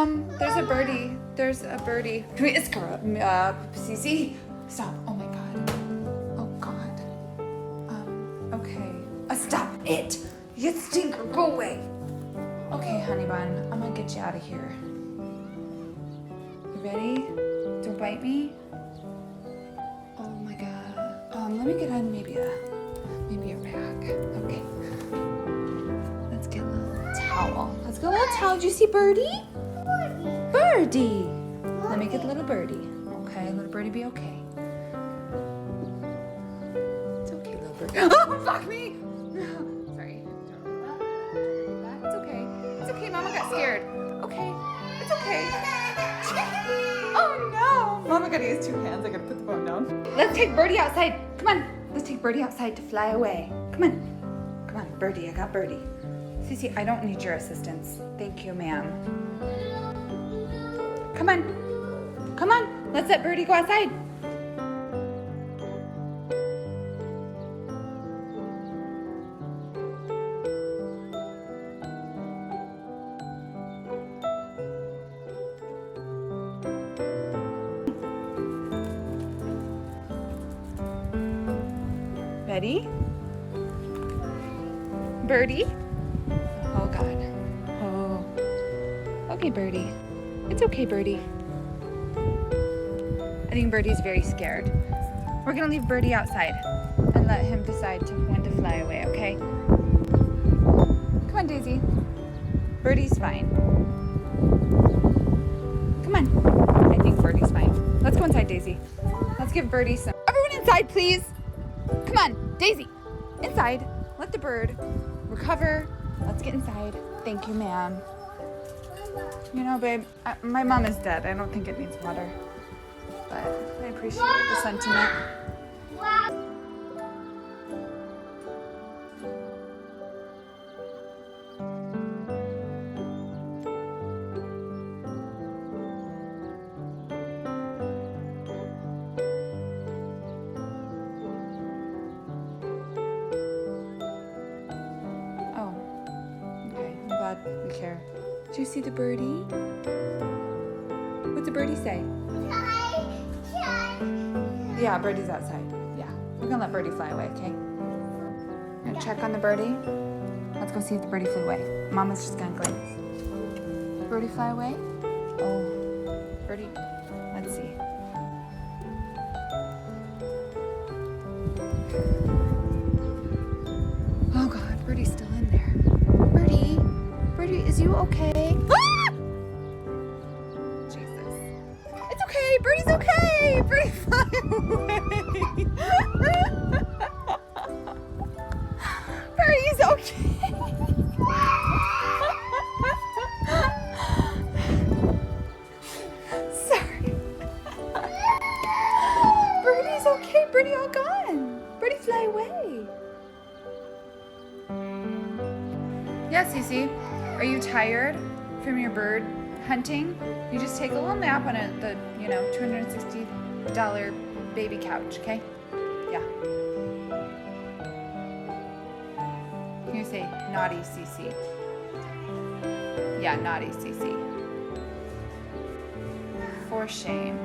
There's a birdie. There's a birdie. Wait, it's Cici. Stop. Oh my god. Oh god. Okay. Stop it. You stinker. Go away. Okay, honey bun. I'm gonna get you out of here. You ready? Don't bite me. Oh my god. Let me get on maybe a rag. Okay. Let's get a little towel. Let's get a little towel. Did you see Birdie? Birdie. Let me get little Birdie. Okay, little Birdie, be okay. It's okay, little Birdie. Oh, fuck me! Sorry. It's okay. It's okay. Mama got scared. Okay. It's okay. Oh no! Mama gotta use 2 hands. I gotta put the phone down. Let's take Birdie outside. Come on. Let's take Birdie outside to fly away. Come on. Come on, Birdie. I got Birdie. Cici, I don't need your assistance. Thank you, ma'am. Come on. Come on. Let's let Birdie go outside. Ready? Birdie? Oh God. Oh. Okay, Birdie. It's okay, Birdie. I think Birdie's very scared. We're gonna leave Birdie outside and let him decide when to fly away, okay? Come on, Daisy. Birdie's fine. Come on. I think Birdie's fine. Let's go inside, Daisy. Let's give Birdie some. Everyone inside, please. Come on, Daisy. Inside. Let the bird recover. Let's get inside. Thank you, ma'am. You know, babe, my mom is dead. I don't think it needs water. But I appreciate the sentiment. Oh, okay. I'm glad you care. Do you see the birdie? What's the birdie say? Yeah, Birdie's outside. Yeah. We're gonna let Birdie fly away, okay? We're gonna check on the birdie. Let's go see if the birdie flew away. Mama's just gonna glance. Birdie fly away? Oh, Birdie. Let's see. Oh God, Birdie's still in there. Birdie? Birdie, is you okay? Ah! Jesus. It's okay. Birdie's okay. Birdie fly away. Birdie's okay. Sorry. Birdie's okay. Birdie all gone. Birdie fly away. Yeah, Cici. Are you tired from your bird hunting? You just take a little nap on the $260 baby couch, okay? Yeah. Can you say naughty Cici? Yeah, naughty Cici. For shame.